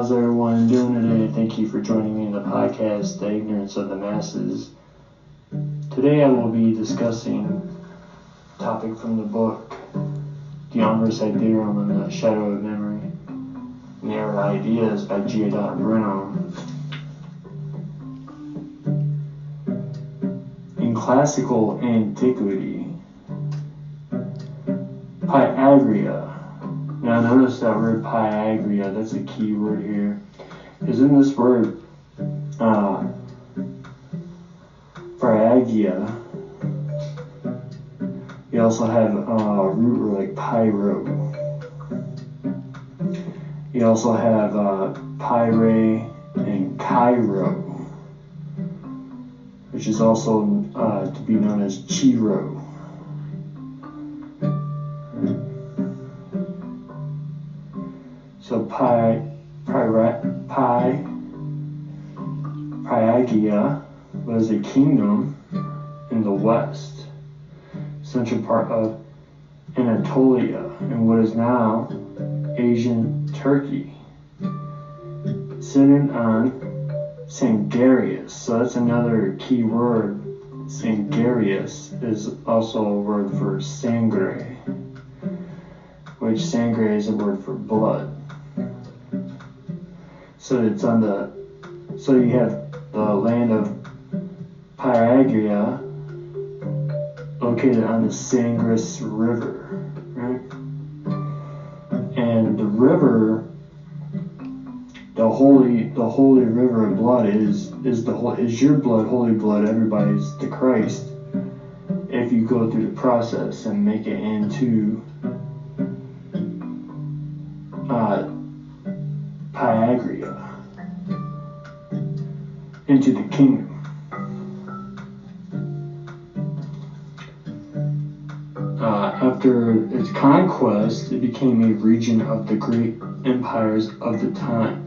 how's everyone doing today? Thank you for joining me in the podcast, The Ignorance of the Masses. Today I will be discussing a topic from the book, The Ombrous Ideum and the Shadow of Memory, and the Era Ideas by G. Bruno. In classical antiquity, Pyagria. Now notice that word Pyagria, that's a key word here. Because in this word, Pyagia, you also have a root word like pyro. You also have pyre and Cairo, which is also to be known as Chiro. So Pyagia was a kingdom in the west, central part of Anatolia, in what is now Asian Turkey, centered on Sangarius. So that's another key word. Sangarius is also a word for sangre, which sangre is a word for blood. So you have the land of Pyagria located on the Sangris River, right? And the river, the holy river of blood is your blood, holy blood, everybody's the Christ. If you go through the process and make it into Pyagria, into the kingdom. After its conquest, it became a region of the great empires of the time.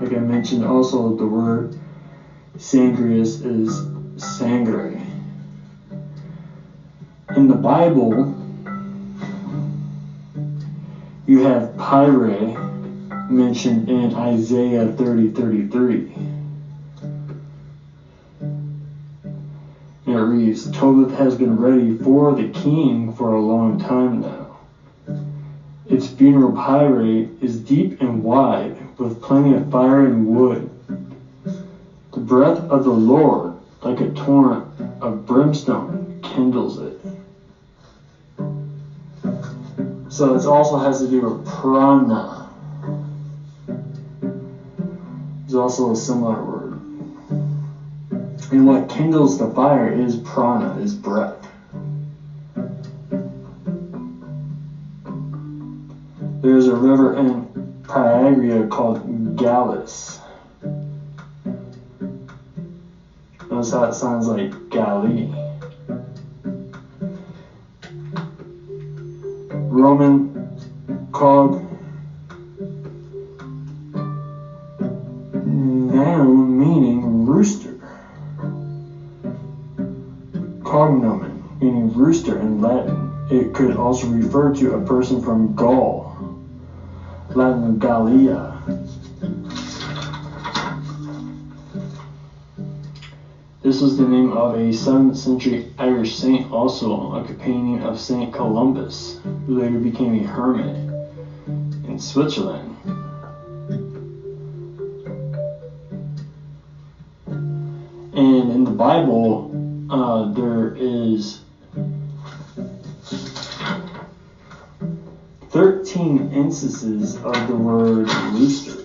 Like I mentioned, also the word Sangrius is sangre. In the Bible, you have pyre mentioned in Isaiah 30:33. And it reads, Tobit has been ready for the king for a long time now. Its funeral pyre is deep and wide, with plenty of fire and wood. The breath of the Lord, like a torrent of brimstone, kindles it. So it also has to do with prana. It's also a similar word. And what kindles the fire is prana, is breath. There's a river in Pyagria called Gallus. Notice how it sounds like Galilee. Roman cog, noun meaning rooster. Cognomen meaning rooster in Latin. It could also refer to a person from Gaul, Latin Gallia. This was the name of a 7th century Irish saint, also a companion of Saint Columbus, who later became a hermit in Switzerland. And in the Bible, there is 13 instances of the word rooster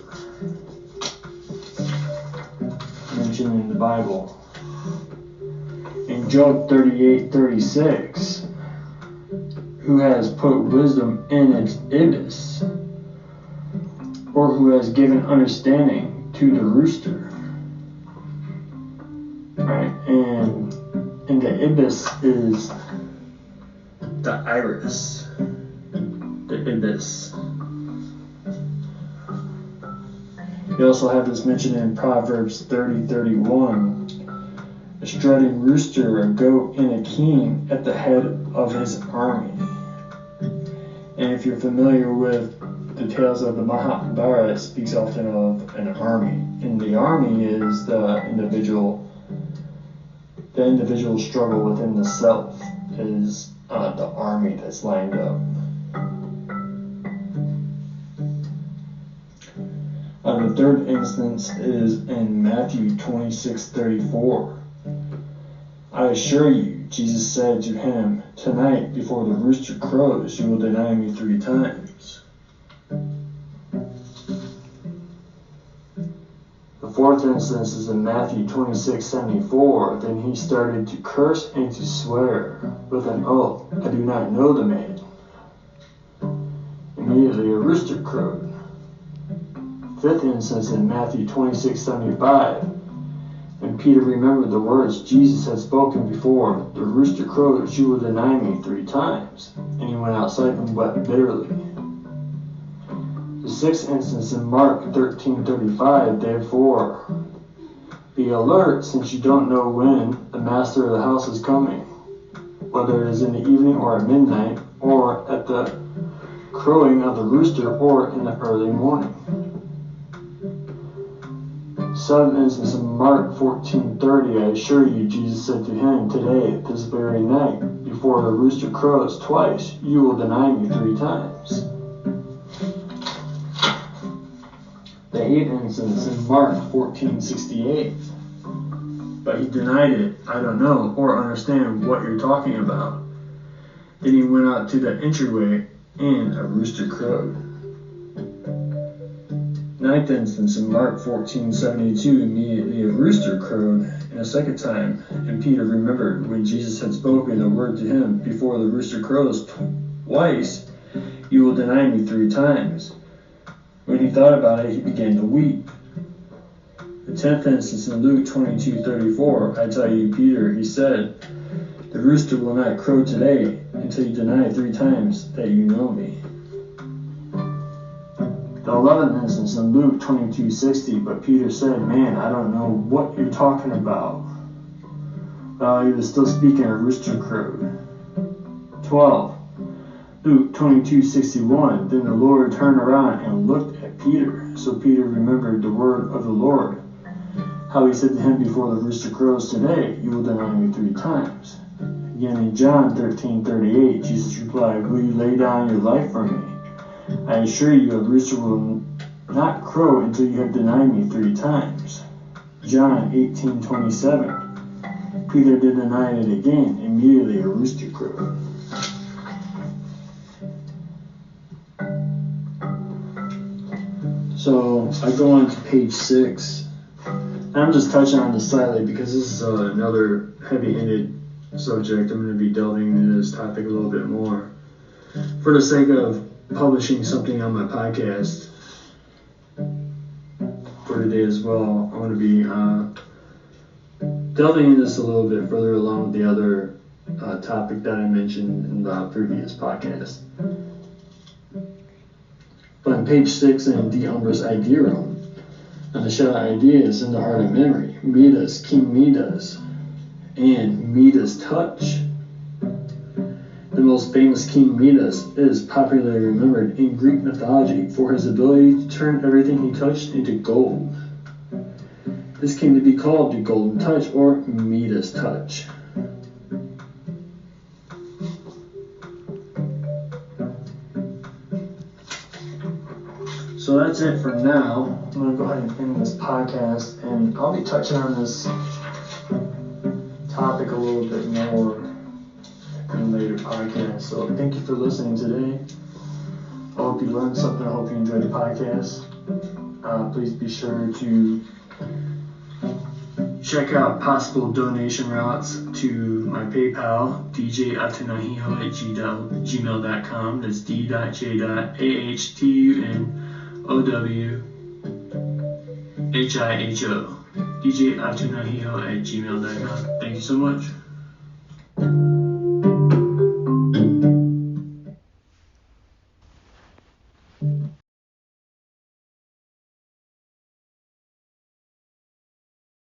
mentioned in the Bible. In Job 38:36, who has put wisdom in its ibis, or who has given understanding to the rooster, right? And the ibis is the iris, the ibis. You also have this mentioned in Proverbs 30:31. A strutting rooster, a goat, and a king at the head of his army. And if you're familiar with the tales of the Mahabharata speaks often of an army, and the army is the individual struggle within the self is the army that's lined up. The third instance is in Matthew 26:34. I assure you, Jesus said to him, tonight before the rooster crows, you will deny me 3 times. The fourth instance is in Matthew 26:74. Then he started to curse and to swear with an oath, I do not know the man. Immediately a rooster crowed. Fifth instance in Matthew 26:75. And Peter remembered the words Jesus had spoken before the rooster crowed, you will deny me 3 times. And he went outside and wept bitterly. The sixth instance in Mark 13:35. Therefore, be alert, since you don't know when the master of the house is coming, whether it is in the evening or at midnight, or at the crowing of the rooster, or in the early morning. Seventh instance in Mark 14:30. I assure you, Jesus said to him, today, this very night, before the rooster crows twice, you will deny me 3 times. The eighth instance in Mark 14:68. But he denied it, I don't know or understand what you're talking about. Then he went out to the entryway, and a rooster crowed. Ninth instance in Mark 14:72. Immediately a rooster crowed, and a second time, and Peter remembered when Jesus had spoken a word to him, before the rooster crows twice, you will deny me 3 times. When he thought about it, he began to weep. The 10th instance in Luke 22:34. I tell you, Peter, he said, the rooster will not crow today until you deny 3 times that you know me. The 11th instance in Luke 22:60. But Peter said, man, I don't know what you're talking about. While he was still speaking, a rooster crowed. 12. Luke 22:61. Then the Lord turned around and looked at Peter. So Peter remembered the word of the Lord, how he said to him, before the rooster crows today, you will deny me 3 times. Again in John 13:38, Jesus replied, will you lay down your life for me? I assure you, a rooster will not crow until you have denied me 3 times. John 18:27. Peter did deny it again. Immediately a rooster crowed. So I go on to page 6. I'm just touching on this slightly because this is another heavy-handed subject. I'm going to be delving into this topic a little bit more. For the sake of publishing something on my podcast for today as well, I'm going to be delving into this a little bit further along with the other topic that I mentioned in the previous podcast. But on page 6 in the Umbris Idea Room, and the shadow ideas in the art of memory, Midas, King Midas, and Midas touch. The most famous King Midas is popularly remembered in Greek mythology for his ability to turn everything he touched into gold. This came to be called the Golden Touch or Midas Touch. So that's it for now. I'm going to go ahead and end this podcast, and I'll be touching on this topic a little bit more in later podcasts. So thank you for listening today. I hope you learned something. I hope you enjoyed the podcast. Please be sure to check out possible donation routes to my PayPal, djatunahiho@gmail.com. That's d.j.ahtonowihiho, djatunahiho@gmail.com. Thank you so much.